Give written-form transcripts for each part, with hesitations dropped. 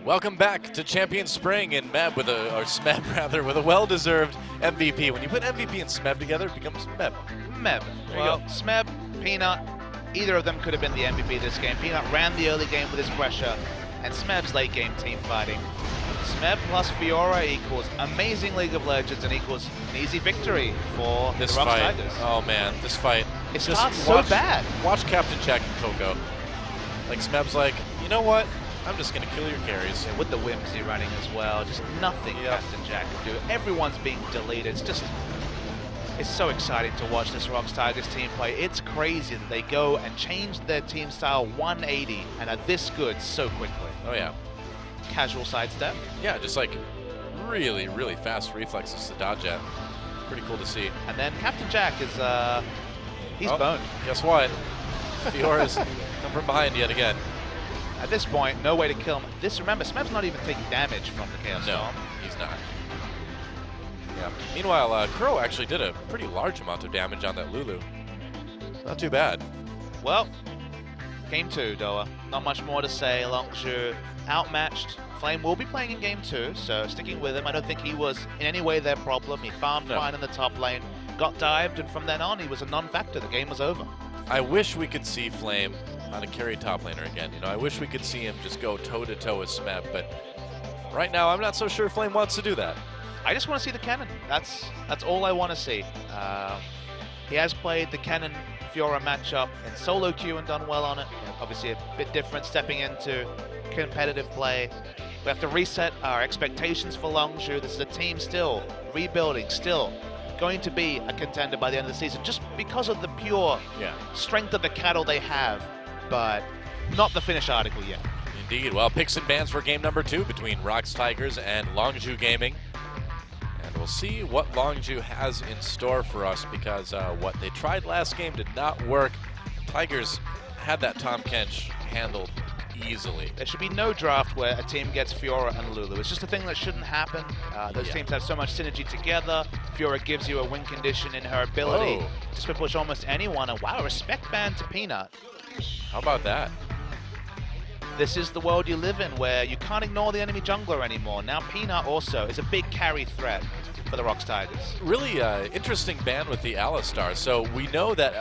Welcome back to Champion Spring and Meb with or Smeb rather, with a well-deserved MVP. When you put MVP and Smeb together, it becomes Meb. Meb. Well, Smeb, Peanut, either of them could have been the MVP this game. Peanut ran the early game with his pressure, and Smeb's late game team fighting. Smeb plus Fiora equals amazing League of Legends and equals an easy victory for This the ROX fight, Tigers. oh man, this fight. It starts so bad. Watch Captain Jack and Coco. Like Smeb's like, you know what? I'm just gonna kill your carries. Yeah, with the Whimsy running as well, just nothing Captain Jack can do. Everyone's being deleted. It's so exciting to watch this ROX Tigers team play. It's crazy that they go and change their team style 180 and are this good so quickly. Oh yeah. Casual sidestep. Yeah, just like really, really fast reflexes to dodge at. Pretty cool to see. And then Captain Jack is, he's boned. Guess what? Fiora's come from behind yet again. At this point, no way to kill him. Remember, Smeb's not even taking damage from the Chaos Storm. No, he's not. Yeah. Meanwhile, Crow actually did a pretty large amount of damage on that Lulu. Not too bad. Well, game 2, Doa. Not much more to say. Longzhu outmatched. Flame will be playing in game 2, so sticking with him. I don't think he was in any way their problem. He farmed fine in the top lane, got dived, and from then on, he was a non-factor. The game was over. I wish we could see Flame on a carry top laner again. You know, I wish we could see him just go toe-to-toe with Smeb, but right now I'm not so sure Flame wants to do that. I just want to see the cannon. That's all I want to see. He has played the cannon Fiora matchup in solo queue and done well on it. Obviously a bit different stepping into competitive play. We have to reset our expectations for Longzhu. This is a team still rebuilding, still going to be a contender by the end of the season just because of the pure strength of the cattle they have, but not the finished article yet. Indeed. Well, picks and bans for game number 2 between ROX Tigers and Longzhu Gaming. And we'll see what Longzhu has in store for us because what they tried last game did not work. Tigers had that Tom Kench handled easily. There should be no draft where a team gets Fiora and Lulu. It's just a thing that shouldn't happen. Those teams have so much synergy together. Fiora gives you a win condition in her ability to split push almost anyone. And wow, respect ban to Peanut. How about that? This is the world you live in where you can't ignore the enemy jungler anymore. Now Peanut also is a big carry threat for the ROX Tigers. Really interesting ban with the Alistar. So we know that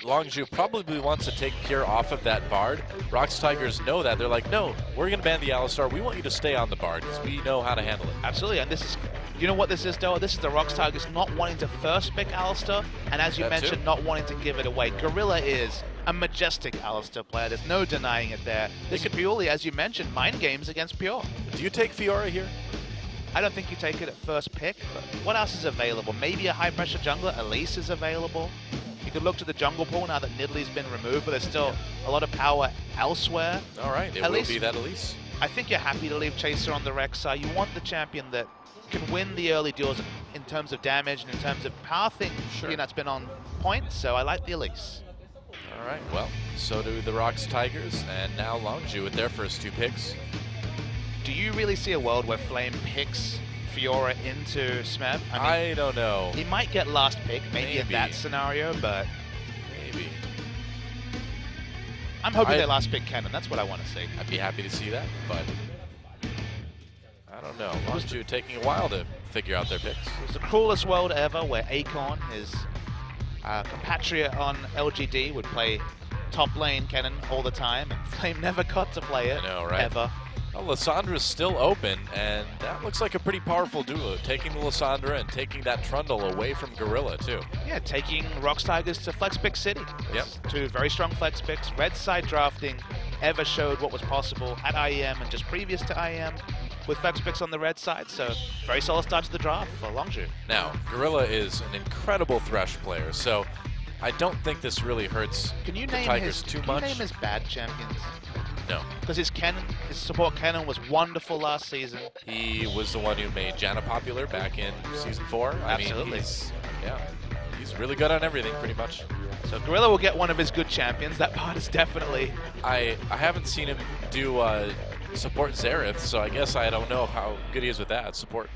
Longzhu probably wants to take Pure off of that Bard. ROX Tigers know that. They're like, no, we're going to ban the Alistar. We want you to stay on the Bard because we know how to handle it. Absolutely, and this is, you know what this is, Doa? This is the ROX Tigers not wanting to first pick Alistar, and as you mentioned, not wanting to give it away. Gorilla is a majestic Alistar player. There's no denying it there. This is purely, as you mentioned, mind games against Pure. Do you take Fiora here? I don't think you take it at first pick, but what else is available? Maybe a high-pressure jungler. Elise is available. You could look to the jungle pool now that Nidalee's been removed, but there's still a lot of power elsewhere. All right, it will be that Elise. I think you're happy to leave Chaser on the Rex side. You want the champion that can win the early duels in terms of damage and in terms of power thing. Peanut's been on point, so I like the Elise. All right, well, so do the ROX Tigers, and now Longzhu with their first 2 picks. Do you really see a world where Flame picks Fiora into Smeb? I don't know. He might get last pick, maybe in that scenario, but maybe. I'm hoping they last pick Cannon. That's what I want to see. I'd be happy to see that, but I don't know. Longzhu taking a while to figure out their picks. It's the cruelest world ever where Acorn, his compatriot on LGD, would play top lane Cannon all the time, and Flame never got to play it. I know, right? Ever. Well, Lyssandra's still open, and that looks like a pretty powerful duo, taking the Lysandra and taking that Trundle away from Gorilla, too. Yeah, taking ROX Tigers to Flex Pick City. Yep. 2 very strong Flex Picks. Red side drafting ever showed what was possible at IEM and just previous to IEM with Flex Picks on the red side, so very solid start to the draft for Longzhu. Now, Gorilla is an incredible Thresh player, so I don't think this really hurts the Tigers too much. Can you name his bad champions? No. Because his support Cannon was wonderful last season. He was the one who made Janna popular back in Season 4. Absolutely. I mean, he's really good on everything, pretty much. So Gorilla will get one of his good champions. That part is definitely... I haven't seen him do support Xerath, so I guess I don't know how good he is with that. Support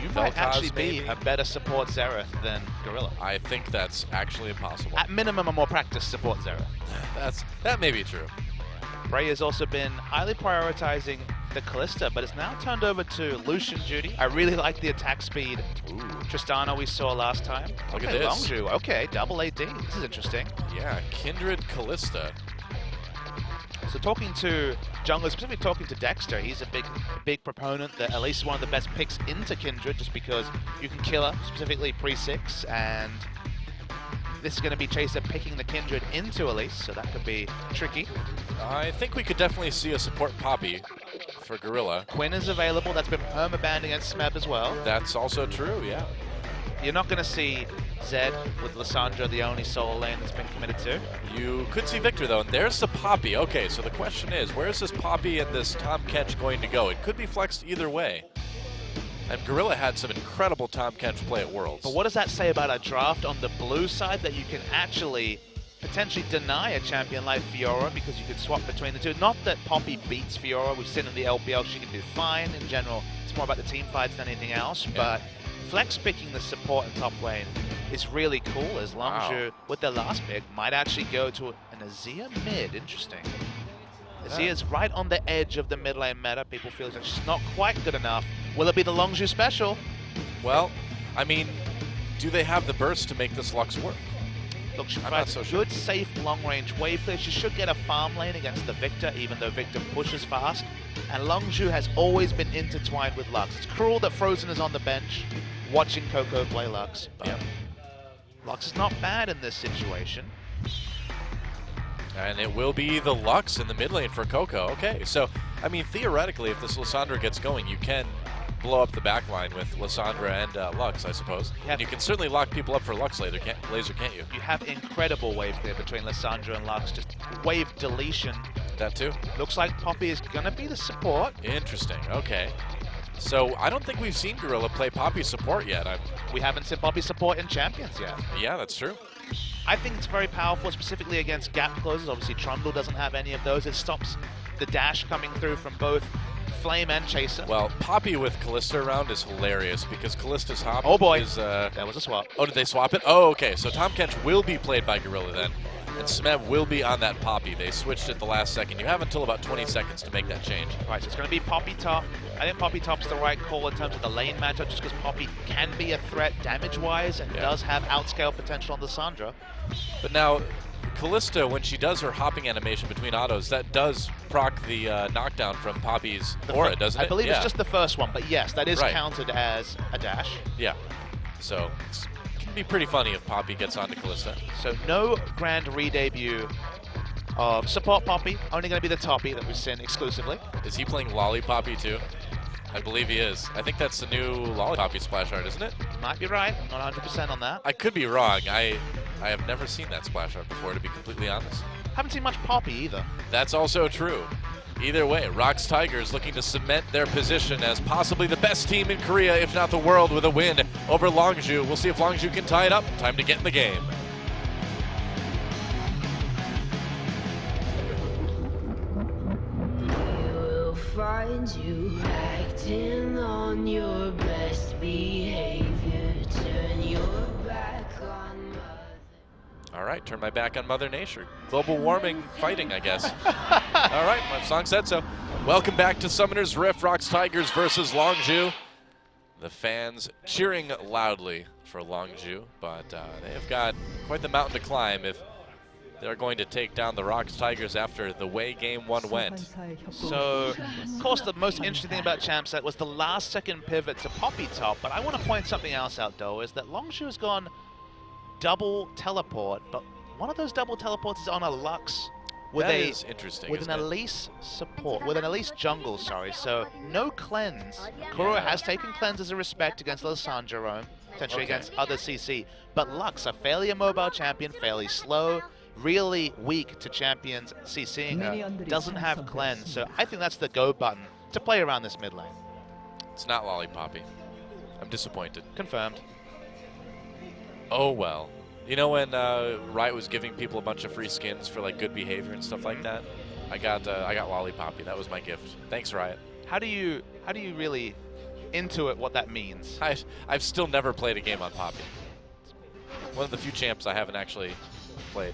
You might actually be a better support Xerath than Gorilla. I think that's actually impossible. At minimum, a more practiced support Xerath. That may be true. Bray has also been highly prioritizing the Callista, but it's now turned over to Lucian duty. I really like the attack speed. Ooh. Tristana we saw last time. Look Okay, at this. Longzhu. Okay, double AD. This is interesting. Yeah, Kindred Callista. So talking to junglers, specifically talking to Dexter, he's a big proponent that at least one of the best picks into Kindred, just because you can kill her, specifically pre-6, and this is going to be Chaser picking the Kindred into Elise, so that could be tricky. I think we could definitely see a support Poppy for Gorilla. Quinn is available. That's been perma-banned against Smeb as well. That's also true, yeah. You're not going to see Zed with Lissandra, the only solo lane that's been committed to. You could see Victor, though, and there's the Poppy. Okay, so the question is, where's this Poppy and this Tom Kench going to go? It could be flexed either way. And Gorilla had some incredible Tom Kench play at Worlds. But what does that say about a draft on the blue side, that you can actually potentially deny a champion like Fiora because you could swap between the two? Not that Poppy beats Fiora. We've seen in the LPL she can do fine. In general, it's more about the team fights than anything else. Yeah. But flex picking the support in top lane is really cool, as Longzhu, with their last pick, might actually go to an Azir mid. Interesting. Azir's right on the edge of the mid lane meta. People feel like she's not quite good enough. Will it be the Longzhu special? Well, I mean, do they have the burst to make this Lux work? Look, she I'm provides not so good, safe, long-range wave clear. She should get a farm lane against the Victor, even though Victor pushes fast. And Longzhu has always been intertwined with Lux. It's cruel that Frozen is on the bench watching Coco play Lux. But Lux is not bad in this situation. And it will be the Lux in the mid lane for Coco. Okay, so, I mean, theoretically, if this Lissandra gets going, you can blow up the back line with Lissandra and Lux, I suppose. And you can certainly lock people up for Lux laser, can't you? You have incredible wave clear between Lissandra and Lux, just wave deletion. That too? Looks like Poppy is going to be the support. Interesting, okay. So I don't think we've seen Gorilla play Poppy support yet. We haven't seen Poppy support in Champions yet. Yeah, that's true. I think it's very powerful, specifically against gap closes. Obviously, Trundle doesn't have any of those. It stops the dash coming through from both Flame and Chaser. Well, Poppy with Callista around is hilarious because Callista's hop is... that was a swap. Oh, did they swap it? Oh, okay. So Tom Kench will be played by Gorilla then, and Smeb will be on that Poppy. They switched at the last second. You have until about 20 seconds to make that change. Right, so it's going to be Poppy top. I think Poppy top's the right call in terms of the lane matchup, just because Poppy can be a threat damage-wise and does have outscale potential on the Sandra. But now, Callista, when she does her hopping animation between autos, that does proc the knockdown from Poppy's aura, doesn't it? I believe it's just the first one, but yes, that is counted as a dash. Yeah, so it can be pretty funny if Poppy gets onto Callista. So no grand re-debut of support Poppy, only going to be the Toppy that we've seen exclusively. Is he playing Lollipoppy too? I believe he is. I think that's the new Lollipoppy splash art, isn't it? Might be right. I'm not 100% on that. I could be wrong. I have never seen that splash art before, to be completely honest. Haven't seen much Poppy either. That's also true. Either way, ROX Tigers looking to cement their position as possibly the best team in Korea, if not the world, with a win over Longzhu. We'll see if Longzhu can tie it up. Time to get in the game. Find you acting on your best behavior. Turn your back on Mother. All right, turn my back on Mother Nature. Global warming fighting, I guess. All right, my song said so. Welcome back to Summoner's Rift, ROX Tigers versus Longzhu. The fans cheering loudly for Longzhu, but they have got quite the mountain to climb if they're going to take down the ROX Tigers after the way Game 1 went. So, of course, the most interesting thing about Champ Set was the last-second pivot to Poppy top, but I want to point something else out, though, is that Longzhu has gone double teleport, but one of those double teleports is on a Lux with that is interesting, with an Elise support, with an Elise jungle, sorry, so no cleanse. Kuro has taken cleanse as a respect against Lissandra, potentially against other CC, but Lux, a fairly immobile champion, fairly slow, really weak to champions CCing her, doesn't have cleanse, so I think that's the go button to play around this mid lane. It's not Lollipoppy. I'm disappointed. Confirmed. Oh well. You know when Riot was giving people a bunch of free skins for like good behavior and stuff like that? I got Lollipoppy. That was my gift. Thanks, Riot. How do you really intuit what that means? I've still never played a game on Poppy. One of the few champs I haven't actually played.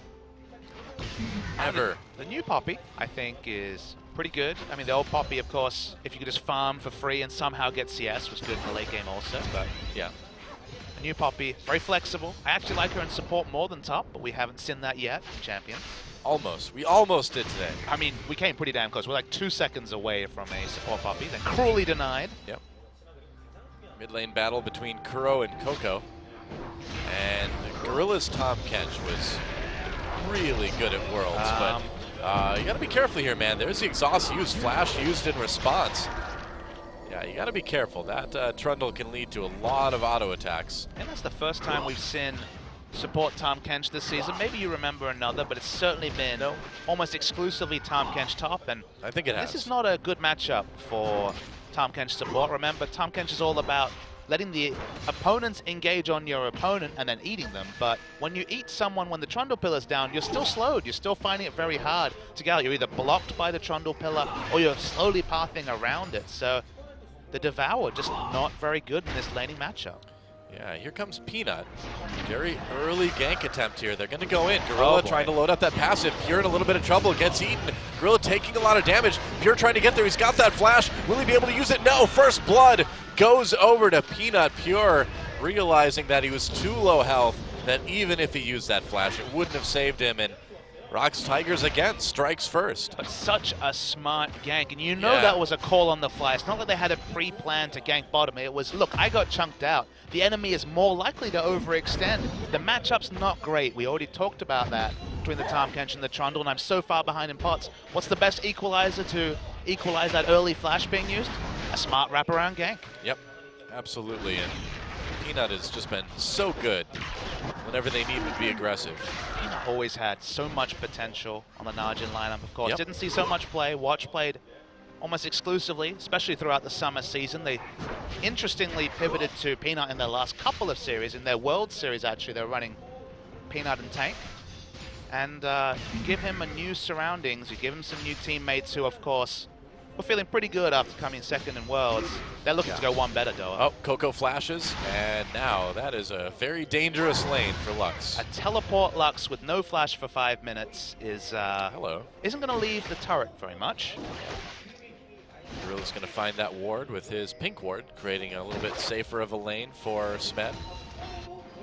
Ever. The new Poppy, I think, is pretty good. I mean, the old Poppy, of course, if you could just farm for free and somehow get CS, was good in the late game also, but Yeah. the new Poppy, very flexible. I actually like her in support more than top, but we haven't seen that yet in Champions. Almost. We almost did today. I mean, we came pretty damn close. We're like 2 seconds away from a support Poppy, then cruelly denied. Yep. Mid lane battle between Kuro and Coco. And Gorilla's Tom Kench was really good at Worlds, but you gotta be careful here, man. There's the exhaust used, flash used in response. Yeah, you gotta be careful. That Trundle can lead to a lot of auto attacks. And that's the first time we've seen support Tom Kench this season. Maybe you remember another, but it's certainly been almost exclusively Tom Kench top, and I think it has. this is not a good matchup for Tom Kench support. Remember, Tom Kench is all about letting the opponents engage on your opponent and then eating them. But when you eat someone when the Trundle Pillar's down, you're still slowed. You're still finding it very hard to get out. You're either blocked by the Trundle Pillar or you're slowly pathing around it. So the Devour just not very good in this laning matchup. Yeah, here comes Peanut. Very early gank attempt here. They're going to go in. Gorilla trying to load up that passive. Pure in a little bit of trouble. Gets eaten. Gorilla taking a lot of damage. Pure trying to get there. He's got that flash. Will he be able to use it? No. First blood goes over to Peanut. Pure realizing that he was too low health, that even if he used that flash, it wouldn't have saved him. And ROX Tigers again strikes first. But such a smart gank, and you know that was a call on the fly. It's not like they had a pre-plan to gank bottom. It was, look, I got chunked out. The enemy is more likely to overextend. The matchup's not great. We already talked about that between the Tom Kench and the Trundle, and I'm so far behind in pots. What's the best equalizer to equalize that early flash being used? A smart wraparound gank. Yep, absolutely. And Peanut has just been so good whenever they need to be aggressive. Peanut always had so much potential on the Najin lineup, of course. Didn't see so much play. Watch played almost exclusively, especially throughout the summer season. They interestingly pivoted to Peanut in their last couple of series. In their World Series, actually, they're running Peanut and Tank. And you give him a new surroundings, you give him some new teammates who, of course, were feeling pretty good after coming second in Worlds. They're looking to go one better, though. Oh, Coco flashes, and now that is a very dangerous lane for Lux. A teleport Lux with no flash for 5 minutes is isn't going to leave the turret very much. Gorilla's going to find that ward with his pink ward, creating a little bit safer of a lane for Smed.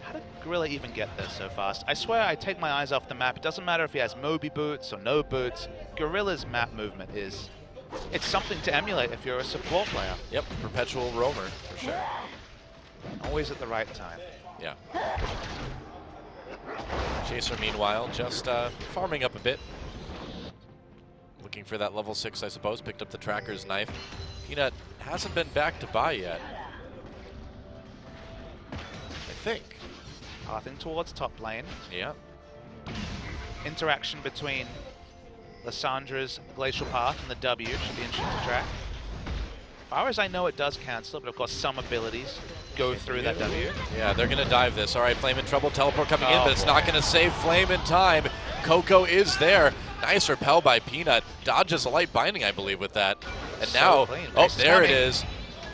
How did Gorilla even get there so fast? I swear I take my eyes off the map. It doesn't matter if he has Moby boots or no boots. Gorilla's map movement is... it's something to emulate if you're a support player. Yep, perpetual roamer, for sure. Always at the right time. Yeah. Chaser, meanwhile, just farming up a bit. Looking for that level 6, I suppose. Picked up the Tracker's knife. Peanut hasn't been back to buy yet, I think. Pathing towards top lane. Yeah. Interaction between Lyssandra's Glacial Path and the W should be interesting to track. As far as I know, it does cancel, but of course some abilities go through that W. Yeah, they're going to dive this. All right, Flame in trouble. Teleport coming in, but it's not going to save Flame in time. Coco is there. Nice repel by Peanut. Dodges a light binding, I believe, with that. And So now, clean. oh, Nice there it timing. is.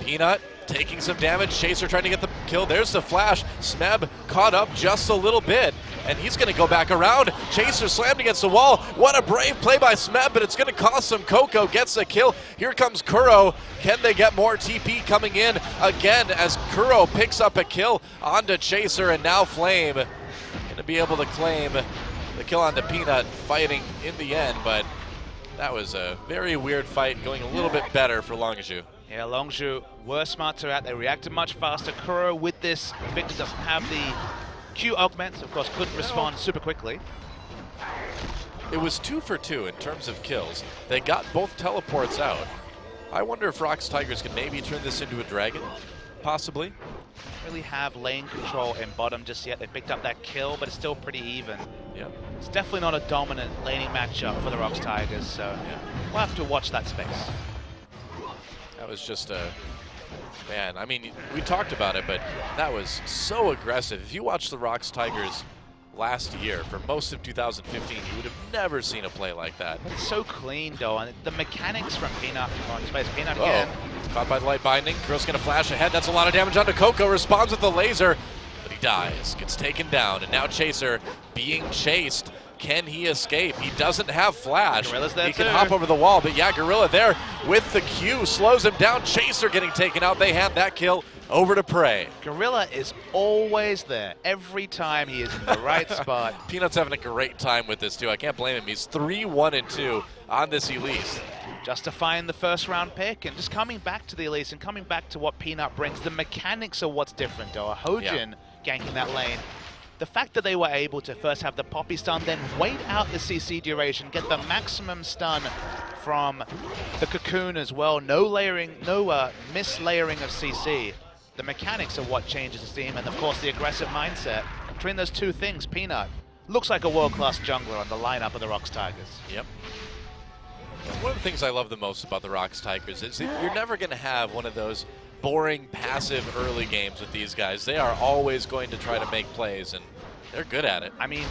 Peanut taking some damage. Chaser trying to get the kill. There's the flash. Smeb caught up just a little bit, and he's going to go back around. Chaser slammed against the wall. What a brave play by Smeb, but it's going to cost him. Coco gets a kill. Here comes Kuro. Can they get more TP coming in again as Kuro picks up a kill onto Chaser, and now Flame going to be able to claim the kill onto Peanut, fighting in the end, but that was a very weird fight, going a little bit better for Longzhu. Yeah, Longzhu were smart to react. They reacted much faster. Kuro with this, Victor doesn't have the Q augments, of course, couldn't respond super quickly. It was 2 for 2 in terms of kills. They got both teleports out. I wonder if ROX Tigers can maybe turn this into a dragon, possibly. Really have lane control in bottom just yet. They picked up that kill, but it's still pretty even. Yeah. It's definitely not a dominant laning matchup for the ROX Tigers, so we'll have to watch that space. That was just a, man, I mean, we talked about it, but that was so aggressive. If you watch the ROX Tigers last year, for most of 2015, you would have never seen a play like that. It's so clean, though, and the mechanics from Peanut on space. Peanut again. Caught by the light binding. Girl's gonna flash ahead. That's a lot of damage onto Coco. Responds with the laser, but he dies. Gets taken down, and now Chaser being chased. Can he escape? He doesn't have flash. Gorilla's there he can too. hop over the wall, but yeah, Gorilla there with the Q slows him down. Chaser getting taken out. They hand that kill over to Prey. Gorilla is always there. Every time he is in the right spot. Peanut's having a great time with this too. I can't blame him. He's 3-1-2 on this Elise. Justifying the first round pick and just coming back to the Elise and coming back to what Peanut brings. The mechanics are what's different, though. Hojin ganking that lane. The fact that they were able to first have the Poppy stun, then wait out the CC duration, get the maximum stun from the Cocoon as well. No layering, no mislayering of CC. The mechanics are what changes the team, and of course the aggressive mindset. Between those two things, Peanut looks like a world-class jungler on the lineup of the ROX Tigers. Yep. One of the things I love the most about the ROX Tigers is that you're never going to have one of those boring, passive early games with these guys. They are always going to try to make plays, and they're good at it. I mean,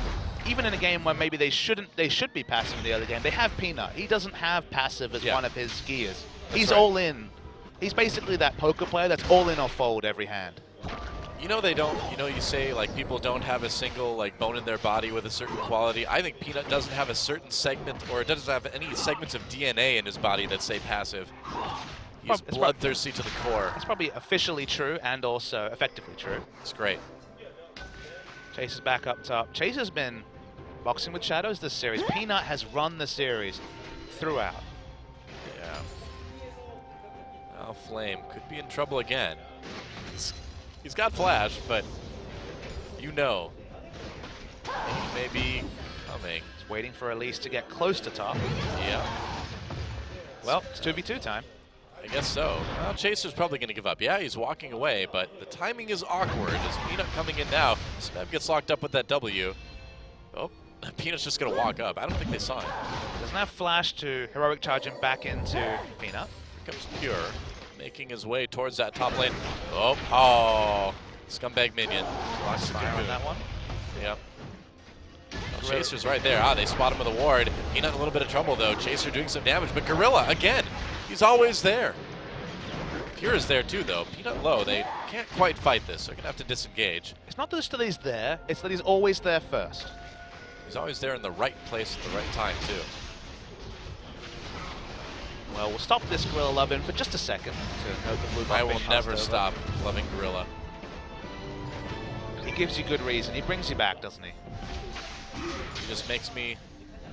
even in a game where maybe they should be passive in the early game, they have Peanut. He doesn't have passive as one of his gears. He's all in. He's basically that poker player that's all in or fold every hand. You know they don't, you say like people don't have a single like bone in their body with a certain quality. I think Peanut doesn't have a certain segment, or it doesn't have any segments of DNA in his body that say passive. He's bloodthirsty to the core. It's probably officially true and also effectively true. It's great. Chase is back up top. Chase has been boxing with shadows this series. Peanut has run the series throughout. Yeah. Now Flame could be in trouble again. He's got flash, but you know he may be coming. He's waiting for Elise to get close to top. Yeah. Well, it's 2v2 time. I guess so. Well, Chaser's probably going to give up. Yeah, he's walking away, but the timing is awkward. As Peanut coming in now, Smeb gets locked up with that W. Oh, Peanut's just going to walk up. I don't think they saw him. Doesn't have flash to heroic charge him back into Peanut. Here comes Pure, making his way towards that top lane. Oh, scumbag minion. Lost fire on that one. Yep. Well, Chaser's right there. They spot him with a ward. Peanut in a little bit of trouble, though. Chaser doing some damage, but Gorilla, again, he's always there. Pure is there, too, though. Peanut low. They can't quite fight this. They're going to have to disengage. It's not just that he's there, it's that he's always there first. He's always there in the right place at the right time, too. Well, we'll stop this Gorilla loving for just a second to note the blue buff I will being never passed stop loving Gorilla. He gives you good reason. He brings you back, doesn't he? He just makes me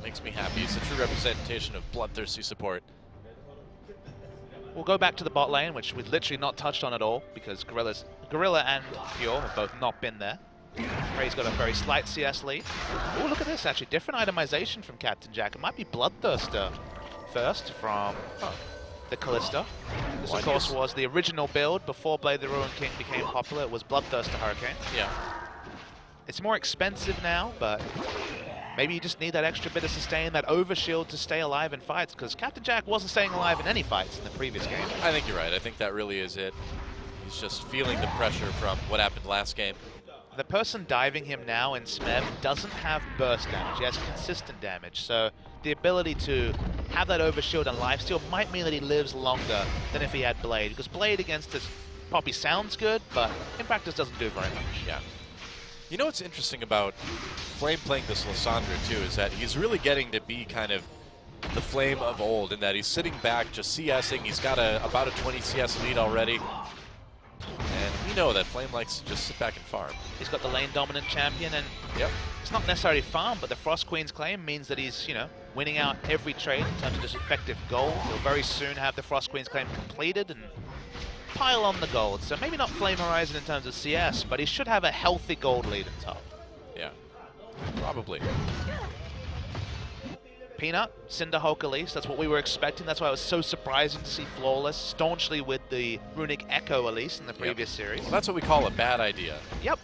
happy. He's a true representation of bloodthirsty support. We'll go back to the bot lane, which we've literally not touched on at all because Gorilla and Pure have both not been there. Ray's got a very slight CS lead. Oh, look at this, actually. Different itemization from Captain Jack. It might be Bloodthirster first from the Kalista. This, of course, was the original build before Blade the Ruin King became popular. It was Bloodthirster Hurricane. Yeah. It's more expensive now, but maybe you just need that extra bit of sustain, that overshield to stay alive in fights, because Captain Jack wasn't staying alive in any fights in the previous game. I think you're right. I think that really is it. He's just feeling the pressure from what happened last game. The person diving him now in Smeb doesn't have burst damage. He has consistent damage, so the ability to have that overshield and lifesteal might mean that he lives longer than if he had Blade, because Blade against this Poppy sounds good, but in practice doesn't do very much. Yeah. You know what's interesting about Flame playing this Lissandra too is that he's really getting to be kind of the Flame of old in that he's sitting back just CSing. He's got about a 20 CS lead already. And we know that Flame likes to just sit back and farm. He's got the lane dominant champion, and it's not necessarily farm, but the Frost Queen's claim means that he's, winning out every trade in terms of just effective gold. He'll very soon have the Frost Queen's claim completed and pile on the gold. So maybe not Flame Horizon in terms of CS, but he should have a healthy gold lead in top. Yeah, probably. Peanut, Cinderhulk Elise, that's what we were expecting. That's why it was so surprising to see Flawless staunchly with the Runic Echo Elise in the previous series. Well, that's what we call a bad idea. Yep.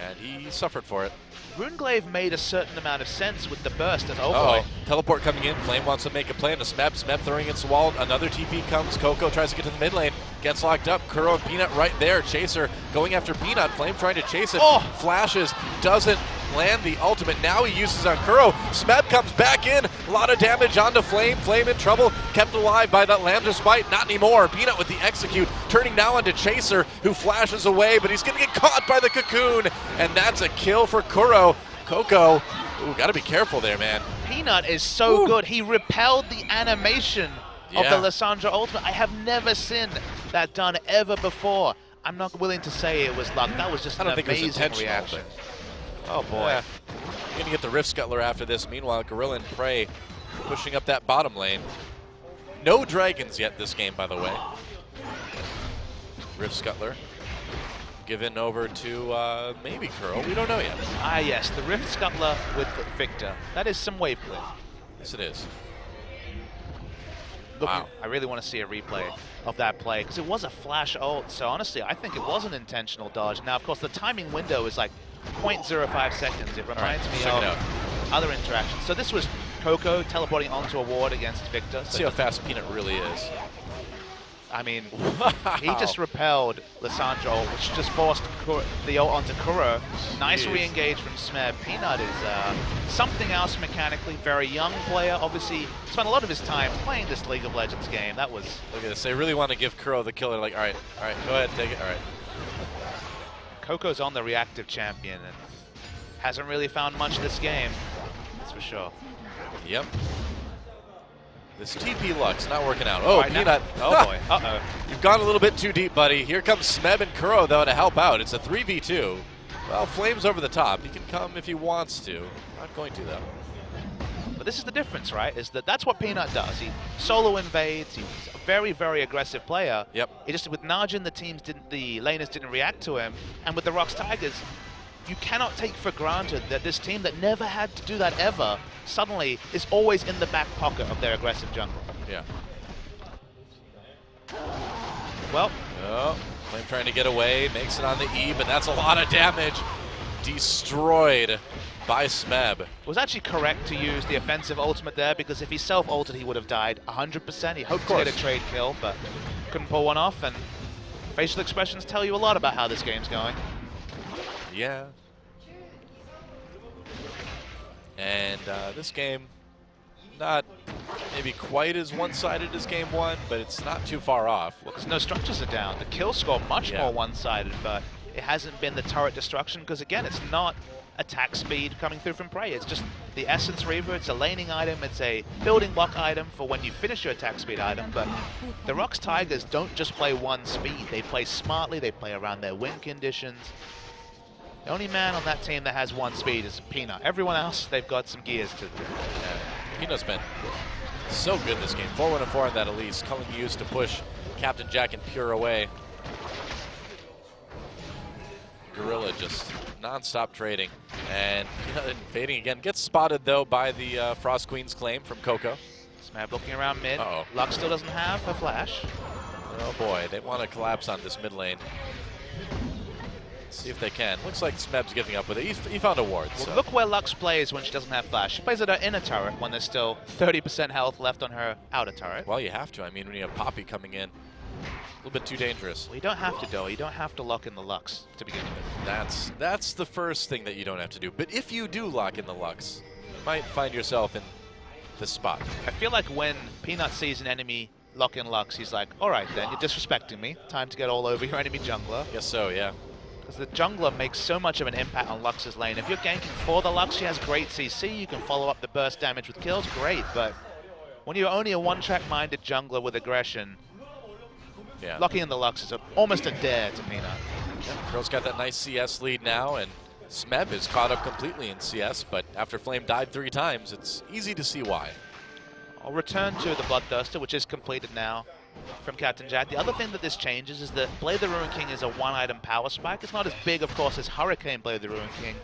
And he suffered for it. Runeglaive made a certain amount of sense with the burst as boy. Teleport coming in. Flame wants to make a play on a Smeb. Smeb throwing against the wall. Another TP comes. Coco tries to get to the mid lane. Gets locked up. Kuro and Peanut right there. Chaser going after Peanut. Flame trying to chase it. Flashes. Doesn't land the ultimate. Now he uses on Kuro. Smeb comes back in. A lot of damage onto Flame. Flame in trouble. Kept alive by that Lambda Spite. Not anymore. Peanut with the execute. Turning now onto Chaser, who flashes away, but he's going to get caught by the Cocoon. And that's a kill for Kuro. Coco Ooh, gotta be careful there, man. Peanut is so good. He repelled the animation of the Lissandra ultimate. I have never seen that done ever before. I'm not willing to say it was luck. That was just an amazing reaction. Oh boy. Yeah. You're gonna get the Rift Scuttler after this. Meanwhile, Gorilla and Prey pushing up that bottom lane. No dragons yet this game, by the way. Rift Scuttler given over to maybe Curl. We don't know yet. Ah, yes, the Rift Scuttler with Victor. That is some wave play. Yes, it is. Wow. I really want to see a replay of that play because it was a flash ult. So honestly, I think it was an intentional dodge. Now, of course, the timing window is like 0.05 seconds. It reminds me of other interactions. So this was Coco teleporting onto a ward against Victor. So see how fast Peanut really is. I mean, he just repelled Lissandra ult, which just forced the ult onto Kuro. Nice re-engage from Smeb. Peanut is something else mechanically. Very young player. Obviously, spent a lot of his time playing this League of Legends game. That was... Look at this. They really want to give Kuro the killer. Like, all right, go ahead, take it. All right. Coco's on the reactive champion and hasn't really found much this game. That's for sure. Yep. This TP Lux not working out. Oh, Peanut. Oh boy. Uh-oh. You've gone a little bit too deep, buddy. Here comes Smeb and Kuro, though, to help out. It's a 3v2. Well, Flame's over the top. He can come if he wants to. Not going to, though. But this is the difference, right? Is that's what Peanut does. He solo invades. He's a very, very aggressive player. Yep. It just with Najin, the laners didn't react to him, and with the ROX Tigers, you cannot take for granted that this team that never had to do that ever suddenly is always in the back pocket of their aggressive jungle. Yeah. Well. Oh, Flame trying to get away, makes it on the E, but that's a lot of damage. Destroyed by Smeb. It was actually correct to use the offensive ultimate there because if he self-ulted, he would have died 100%. He hoped to get a trade kill, but couldn't pull one off, and facial expressions tell you a lot about how this game's going. Yeah. And this game, not maybe quite as one-sided as game one, but it's not too far off. Well, because no structures are down. The kill score much more one-sided, but it hasn't been the turret destruction because, again, it's not attack speed coming through from Prey. It's just the Essence Reaver. It's a laning item. It's a building block item for when you finish your attack speed item. But the ROX Tigers don't just play one speed. They play smartly. They play around their win conditions. The only man on that team that has one speed is Peanut. Everyone else, they've got some gears to do. Yeah. Peanut's been so good this game. 4-1-4 on that Elise. Culling used to push Captain Jack and Pure away. Gorilla just non-stop trading. And invading again. Gets spotted, though, by the Frost Queen's claim from Coco. Smeb looking around mid. Uh-oh. Lux still doesn't have a flash. Oh, boy. They want to collapse on this mid lane. See if they can. Looks like Smeb's giving up with it. He found a ward. Well, so. look where Lux plays when she doesn't have flash. She plays at her inner turret when there's still 30% health left on her outer turret. Well, you have to. I mean, when you have Poppy coming in, a little bit too dangerous. Well, you don't have to, though. You don't have to lock in the Lux to begin with. That's the first thing that you don't have to do. But if you do lock in the Lux, you might find yourself in this spot. I feel like when Peanut sees an enemy lock in Lux, he's like, all right, then, you're disrespecting me. Time to get all over your enemy jungler. Guess so, yeah. Because the jungler makes so much of an impact on Lux's lane. If you're ganking for the Lux, she has great CC. You can follow up the burst damage with kills, great. But when you're only a one-track-minded jungler with aggression, locking in the Lux is almost a dare to Peanut. Yeah, Girl's got that nice CS lead now, and Smeb is caught up completely in CS, but after Flame died 3 times, it's easy to see why. I'll return to the Bloodthirster, which is completed now from Captain Jack. The other thing that this changes is that Blade the Ruin King is a 1-item power spike. It's not as big, of course, as Hurricane Blade the Ruin King,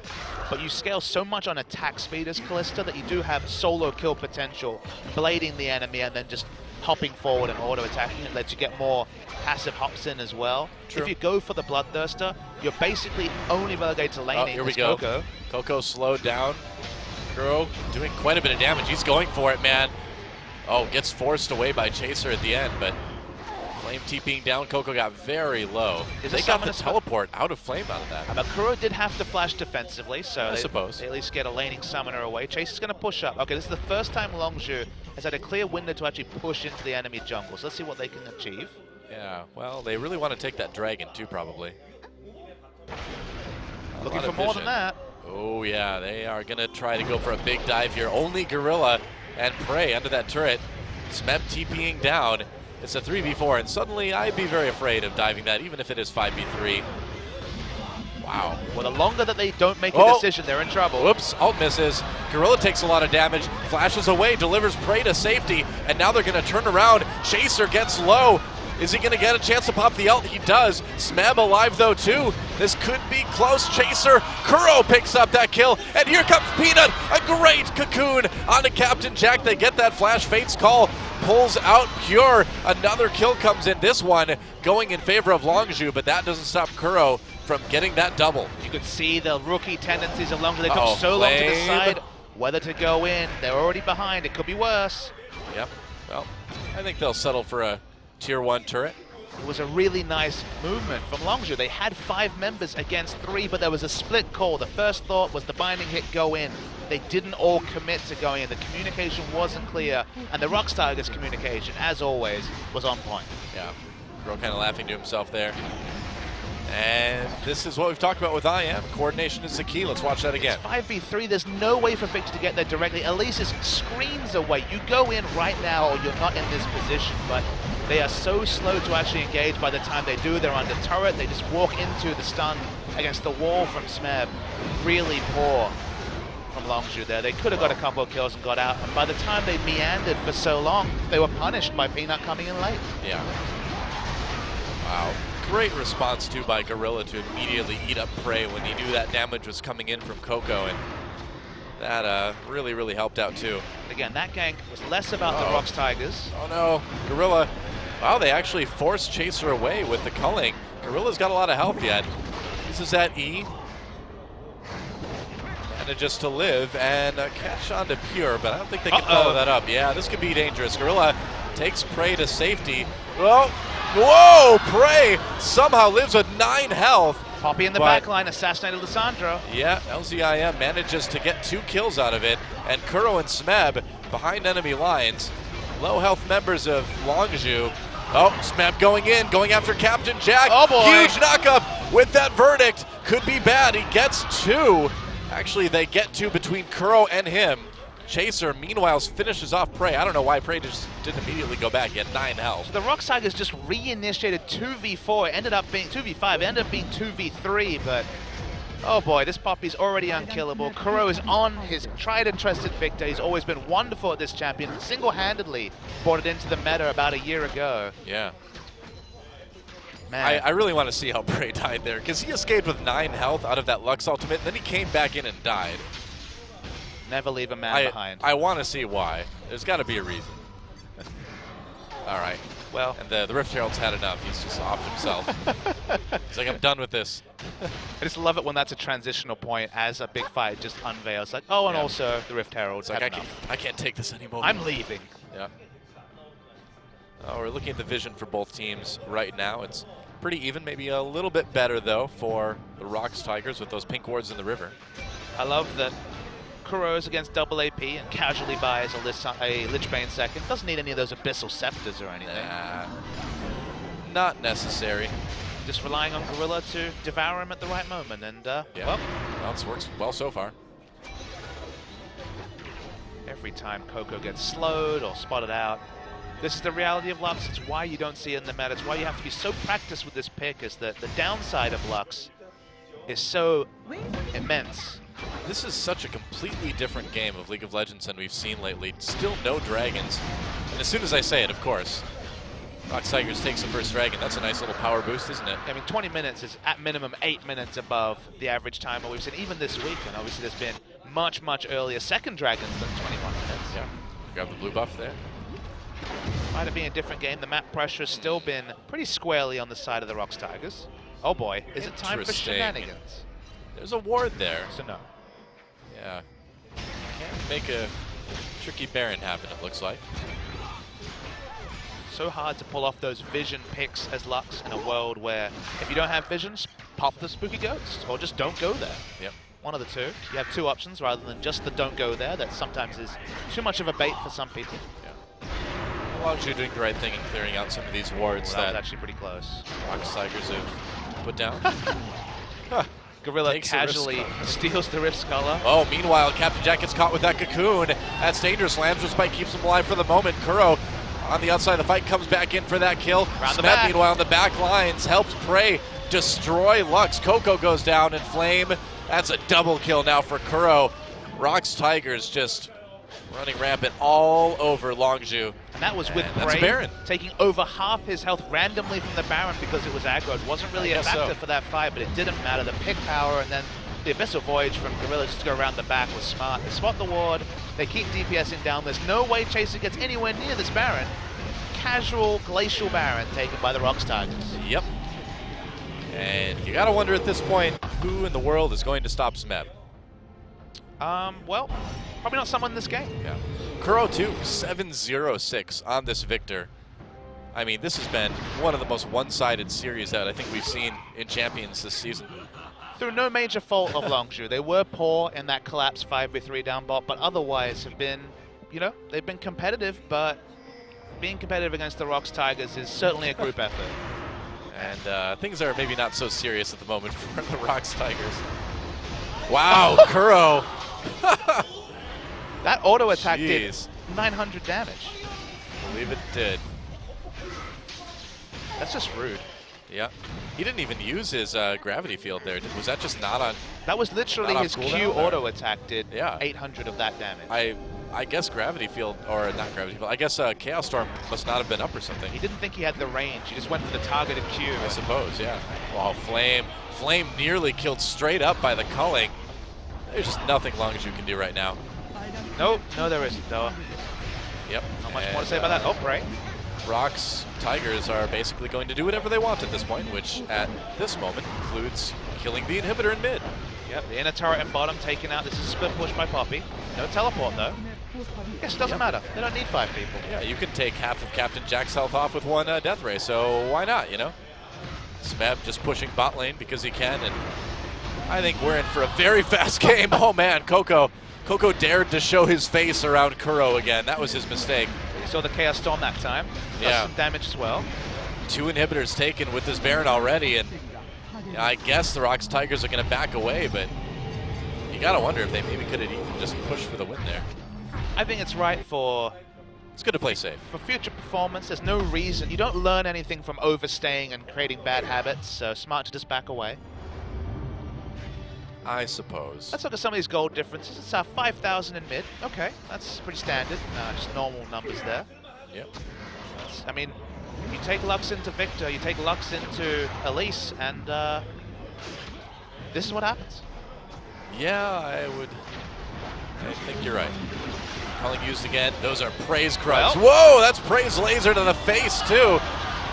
but you scale so much on attack speed as Kalista that you do have solo kill potential, blading the enemy and then just hopping forward and auto-attacking. It lets you get more passive hops in as well. True. If you go for the Bloodthirster, you're basically only relegated to laning. Here we go. Coco. Coco slowed down. Kuro doing quite a bit of damage. He's going for it, man. Oh, gets forced away by Chaser at the end, but Flame TPing down. Coco got very low. They got the teleport out of Flame out of that. But Kuro did have to flash defensively, so I suppose they at least get a laning summoner away. Chaser's going to push up. Okay, this is the first time Longzhu has had a clear window to actually push into the enemy jungle. So let's see what they can achieve. Yeah, well, they really want to take that dragon too, probably. Looking for more than that. Oh yeah, they are gonna try to go for a big dive here. Only Gorilla and Prey under that turret. Smeb TPing down. It's a 3v4, and suddenly I'd be very afraid of diving that, even if it is 5v3. Wow. Well, the longer that they don't make a decision, they're in trouble. Whoops, ult misses. Gorilla takes a lot of damage, flashes away, delivers Prey to safety, and now they're gonna turn around. Chaser gets low. Is he gonna get a chance to pop the ult? He does. Smeb alive though too. This could be close. Chaser, Kuro picks up that kill, and here comes Peanut. A great cocoon onto Captain Jack. They get that flash. Fate's call pulls out Pure. Another kill comes in. This one going in favor of Longzhu, but that doesn't stop Kuro from getting that double. You could see the rookie tendencies of Longzhu. They took so long to decide whether to go in. They're already behind. It could be worse. Yep. Well, I think they'll settle for a Tier 1 turret. It was a really nice movement from Longzhu. They had 5 members against 3, but there was a split call. The first thought was the binding hit go in. They didn't all commit to going in. The communication wasn't clear, and the ROX Tigers communication, as always, was on point. Yeah, Bro kind of laughing to himself there. And this is what we've talked about with IM. Coordination is the key. Let's watch that again. It's 5v3. There's no way for Victor to get there directly. Elise is screens away. You go in right now or you're not in this position, but they are so slow to actually engage. By the time they do, they're under turret. They just walk into the stun against the wall from Smeb. Really poor from Longzhu there. They could have got a couple of kills and got out, and by the time they meandered for so long, they were punished by Peanut coming in late. Yeah. Wow. Great response, too, by Gorilla to immediately eat up Prey when he knew that damage was coming in from Coco, and that really, really helped out, too. Again, that gank was less about the ROX Tigers. Oh, no. Gorilla. Wow, they actually forced Chaser away with the culling. Gorilla's got a lot of health yet. This is at E. Manages to live and catch on to Pure, but I don't think they can follow that up. Yeah, this could be dangerous. Gorilla takes Prey to safety. Well, whoa! Prey somehow lives with 9 health. Poppy in the backline, assassinated Lissandro. Yeah, LZIM manages to get 2 kills out of it, and Kuro and Smeb behind enemy lines. Low health members of Longzhu. Oh, Smeb going in, going after Captain Jack. Oh boy! Huge knockup with that verdict. Could be bad. He gets 2. Actually, they get 2 between Kuro and him. Chaser, meanwhile, finishes off Prey. I don't know why Prey just didn't immediately go back. He had 9 health. So the ROX Tigers just reinitiated 2v4. It ended up being 2v5. It ended up being 2v3, but oh boy, this Poppy's already unkillable. Kuro is on his tried and trusted Victor. He's always been wonderful at this champion. Single-handedly brought it into the meta about a year ago. Yeah. Man. I really want to see how Prey died there, because he escaped with 9 health out of that Lux ultimate, and then he came back in and died. Never leave a man behind. I want to see why. There's got to be a reason. All right. Well, and the Rift Herald's had enough. He's just off himself. He's like, I'm done with this. I just love it when that's a transitional point as a big fight just unveils. Like, oh, and also the Rift Herald's like, had I can't take this anymore. I'm leaving. Yeah. We're looking at the vision for both teams right now. It's pretty even, maybe a little bit better, though, for the ROX Tigers with those pink wards in the river. I love that Kuro's against double AP and casually buys a Lichbane second. Doesn't need any of those Abyssal Scepters or anything. Nah, not necessary. Just relying on Gorilla to devour him at the right moment, and well, it works well so far. Every time Coco gets slowed or spotted out, this is the reality of Lux. It's why you don't see it in the meta. It's why you have to be so practiced with this pick, is that the downside of Lux is so immense. This is such a completely different game of League of Legends than we've seen lately. Still no dragons. And as soon as I say it, of course, ROX Tigers takes the first dragon. That's a nice little power boost, isn't it? I mean, 20 minutes is at minimum 8 minutes above the average timer we've seen even this week. And obviously there's been much, much earlier second dragons than 21 minutes. Yeah, grab the blue buff there. Might have been a different game. The map pressure has still been pretty squarely on the side of the ROX Tigers. Oh boy, is it time for shenanigans? There's a ward there. So no. Yeah. Can't make a tricky Baron happen, it looks like. So hard to pull off those vision picks as Lux in a world where if you don't have visions, pop the Spooky Ghost or just don't go there. Yep. One of the two. You have 2 options rather than just the don't go there. That sometimes is too much of a bait for some people. Yeah. Longzhu doing the right thing in clearing out some of these wards that was actually pretty close. ROX Tigers have put down. Huh. Gorilla Takes a risk casually color. steals the Rift Scholar. Oh, meanwhile, Captain Jack gets caught with that cocoon. That's dangerous. Lamb's Spike keeps him alive for the moment. Kuro on the outside of the fight comes back in for that kill. Round the Smet, back. meanwhile, in the back lines, helps Prey destroy Lux. Coco goes down and Flame. That's a double kill now for Kuro. ROX Tigers just running rampant all over Longzhu. And that was with And that's Prey Baron. taking over half his health randomly from the Baron because it was aggroed. Wasn't really I a guess factor so. for that fight, but it didn't matter. The pick power and then the Abyssal Voyage from Gorilla just to go around the back was smart. They spot the ward, they keep DPSing down. There's no way Chaser gets anywhere near this Baron. Casual Glacial Baron taken by the ROX Tigers. Yep. And you gotta wonder at this point, who in the world is going to stop Smeb? Well, probably not someone in this game. Yeah. Kuro 2, 7-0-6 on this victor. I mean, this has been one of the most one-sided series that I think we've seen in Champions this season. Through no major fault of Longzhu. They were poor in that collapse 5v3 down bot, but otherwise have been, you know, they've been competitive, but being competitive against the ROX Tigers is certainly a group effort. And things are maybe not so serious at the moment for the ROX Tigers. Wow, Kuro. That auto attack did Jeez. 900 damage. Believe it did. That's just rude. Yeah. He didn't even use his gravity field there. Was that just not on? That was literally Not on his cooldown Q there. auto attack did Yeah. 800 of that damage. I guess gravity field, or not gravity field, I guess Chaos Storm must not have been up or something. He didn't think he had the range. He just went for the targeted Q. I suppose, yeah. Wow, Flame nearly killed straight up by the culling. There's just nothing Longzhu can do right now. No, there isn't, though. Yep. Not much more to say about that. Oh, right. ROX Tigers are basically going to do whatever they want at this point, which at this moment includes killing the inhibitor in mid. Yep, the inner turret and bottom taken out. This is a split push by Poppy. No teleport, though. Yes, doesn't matter. They don't need 5 people. Yeah, you can take half of Captain Jack's health off with one Death Ray, so why not, you know? Smeb just pushing bot lane because he can, and I think we're in for a very fast game. Oh man, Coco dared to show his face around Kuro again. That was his mistake. You saw the Chaos Storm that time. Does Yeah. some damage as well. 2 inhibitors taken with this Baron already, and I guess the ROX Tigers are going to back away, but you got to wonder if they maybe could have even just pushed for the win there. I think it's right for It's good to play safe. future performance. There's no reason. You don't learn anything from overstaying and creating bad habits, so smart to just back away. I suppose. Let's look at some of these gold differences. It's 5,000 in mid. Okay, that's pretty standard. Just normal numbers there. Yep. I mean, you take Lux into Victor, you take Lux into Elise, and this is what happens. Yeah, I think you're right. Calling used again. Those are Prey's Krubs. Well. Whoa, that's Prey's laser to the face, too.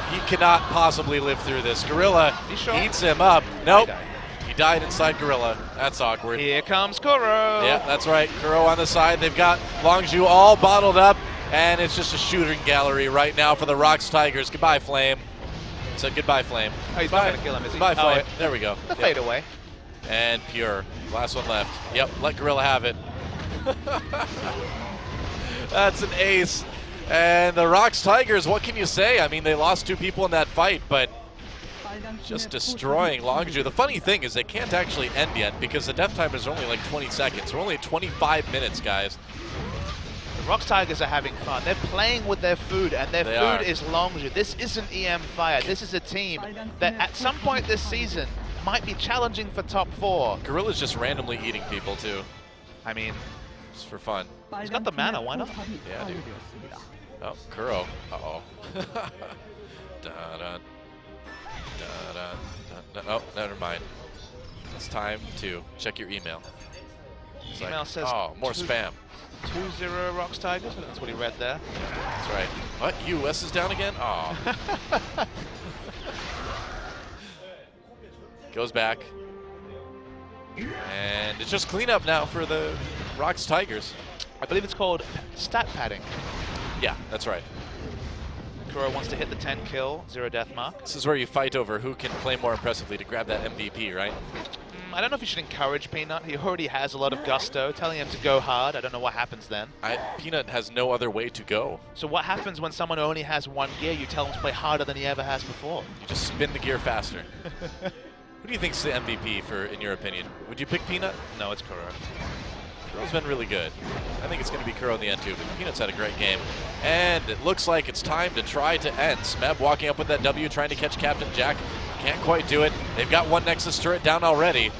He cannot possibly live through this. Gorilla You sure? eats him up. Nope. died. He died inside Gorilla. That's awkward. Here comes Kuro. Yeah, that's right. Kuro on the side. They've got Longzhu all bottled up, and it's just a shooting gallery right now for the ROX Tigers. Goodbye, Flame. Said goodbye, Flame. Oh, he's not going to kill him, is he? Goodbye, Flame. Oh, There we go. the Yep. fade away. And Pure. Last one left. Yep, let Gorilla have it. That's an ace. And the ROX Tigers, what can you say? I mean, they lost 2 people in that fight, but just destroying Longzhu. The funny thing is they can't actually end yet because the death time is only like 20 seconds. We're only at 25 minutes, guys. The ROX Tigers are having fun. They're playing with their food, and their They food are. is Longzhu. This isn't EM Fire. This is a team that at some point this season might be challenging for top 4. Gorilla's just randomly eating people too, I mean, just for fun. he's got the mana, why not? Yeah, dude. Oh, Kuro. Uh-oh. Da-dun. Da-dun. Dun-dun. Oh, never mind. It's time to check your email. It's Email like, says oh, more spam. 2-0 ROX Tigers. That's what he read there. That's right. What? US is down again? Oh. Goes back. And it's just cleanup now for the ROX Tigers. I believe it's called stat padding. Yeah, that's right. Kuro wants to hit the 10 kill, 0 death mark. This is where you fight over who can play more impressively to grab that MVP, right? I don't know if you should encourage Peanut. He already has a lot of gusto. Telling him to go hard, I don't know what happens then. Peanut has no other way to go. So what happens when someone only has 1 gear? You tell him to play harder than he ever has before. You just spin the gear faster. Who do you think's the MVP in your opinion? Would you pick Peanut? No, it's Kuro. Kuro's been really good. I think it's going to be Kuro in the end too, but Peanut's had a great game. And it looks like it's time to try to end. Smeb walking up with that W, trying to catch Captain Jack. Can't quite do it. They've got one Nexus turret down already.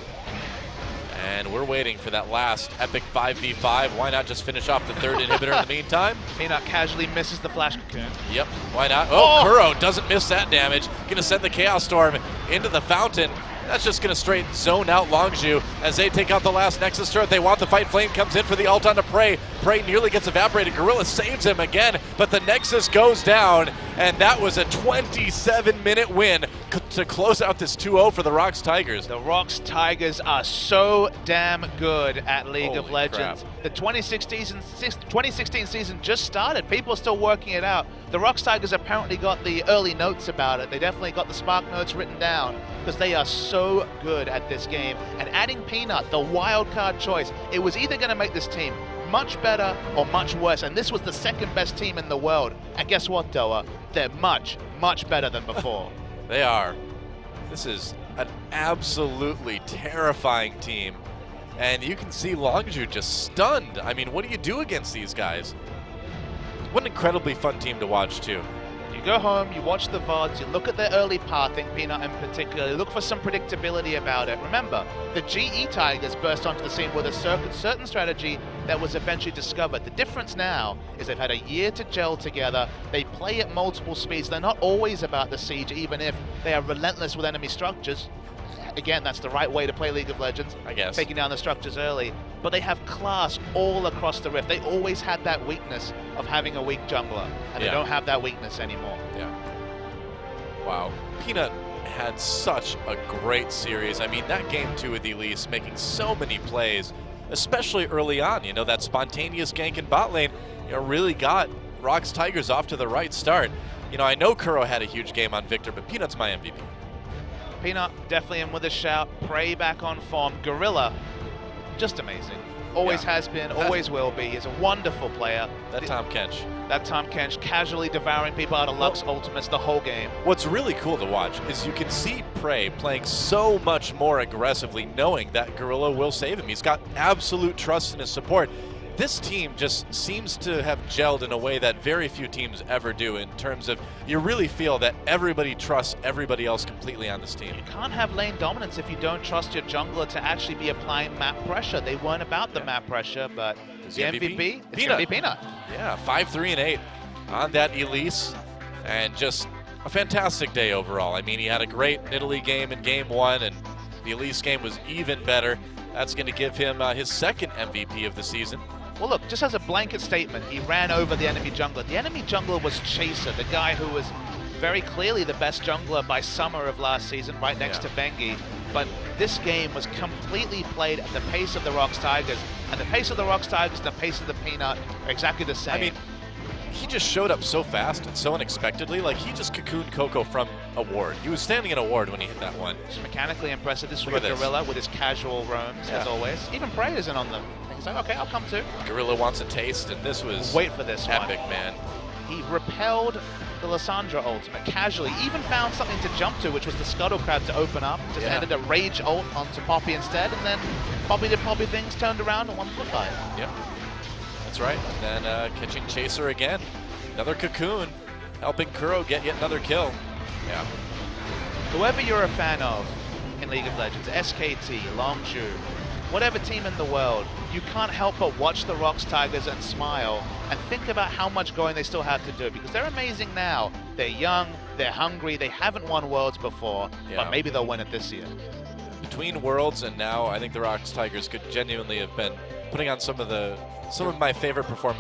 And we're waiting for that last epic 5v5. Why not just finish off the third inhibitor in the meantime? Peanut casually misses the flash cocoon. Yep, why not? Oh, Kuro doesn't miss that damage. Gonna send the Chaos Storm into the fountain. That's just gonna straight zone out Longzhu as they take out the last Nexus turret. They want the fight. Flame comes in for the ult onto Prey. Prey nearly gets evaporated. Gorilla saves him again, but the Nexus goes down, and that was a 27-minute win to close out this 2-0 for the ROX Tigers. The ROX Tigers are so damn good at League of Legends. Crap. The 2016 season just started. People are still working it out. The ROX Tigers apparently got the early notes about it. They definitely got the Spark notes written down because they are so good at this game. And adding Peanut, the wild card choice, it was either going to make this team much better or much worse. And this was the second best team in the world. And guess what, Doa? They're much, much better than before. They are. This is an absolutely terrifying team. And you can see Longzhu just stunned. I mean, what do you do against these guys? What an incredibly fun team to watch, too. You go home, you watch the VODs, you look at their early pathing, Peanut in particular, you look for some predictability about it. Remember, the GE Tigers burst onto the scene with a certain strategy that was eventually discovered. The difference now is they've had a year to gel together, they play at multiple speeds, they're not always about the siege, even if they are relentless with enemy structures. Again, that's the right way to play League of Legends, I guess. Taking down the structures early. But they have class all across the Rift. They always had that weakness of having a weak jungler, and they don't have that weakness anymore. Yeah. Wow. Peanut had such a great series. I mean, that game 2 with Elise, making so many plays, especially early on. You know, that spontaneous gank in bot lane, you know, really got ROX Tigers off to the right start. You know, I know Kuro had a huge game on Victor, but Peanut's my MVP. Peanut definitely in with a shout. Prey back on form. Gorilla, just amazing. Always has been, always will be. He's a wonderful player. That Tom Kench. That Tom Kench casually devouring people out of Lux ultimates the whole game. What's really cool to watch is you can see Prey playing so much more aggressively, knowing that Gorilla will save him. He's got absolute trust in his support. This team just seems to have gelled in a way that very few teams ever do, in terms of you really feel that everybody trusts everybody else completely on this team. You can't have lane dominance if you don't trust your jungler to actually be applying map pressure. They weren't about the map pressure, but the MVP? It's going to be Peanut. Yeah, 5-3 and 8 on that Elise, and just a fantastic day overall. I mean, he had a great Italy game in game 1, and the Elise game was even better. That's going to give him his second MVP of the season. Well, look, just as a blanket statement, he ran over the enemy jungler. The enemy jungler was Chaser, the guy who was very clearly the best jungler by summer of last season, right next to Bengi. But this game was completely played at the pace of the ROX Tigers, and the pace of the ROX Tigers and the pace of the Peanut are exactly the same. I mean, he just showed up so fast and so unexpectedly. Like, he just cocooned Coco from a ward. He was standing in a ward when he hit that one. It's mechanically impressive. This is Look where at Gorilla with his casual roams, as always. Even Prey isn't on them. He's like, okay, I'll come too. Gorilla wants a taste, and this was wait for this epic, one. man. He repelled the Lissandra ultimate casually, even found something to jump to, which was the Scuttle Crab to open up. Just ended a Rage ult onto Poppy instead, and then Poppy did Poppy things, turned around and won the fight. Yep, that's right. And then catching Chaser again. Another cocoon, helping Kuro get yet another kill. Yeah. Whoever you're a fan of in League of Legends, SKT, Longzhu, whatever team in the world, you can't help but watch the ROX Tigers and smile and think about how much going they still have to do, because they're amazing now. They're young, they're hungry, they haven't won Worlds before, but maybe they'll win it this year. Between Worlds and now, I think the ROX Tigers could genuinely have been putting on some of my favorite performances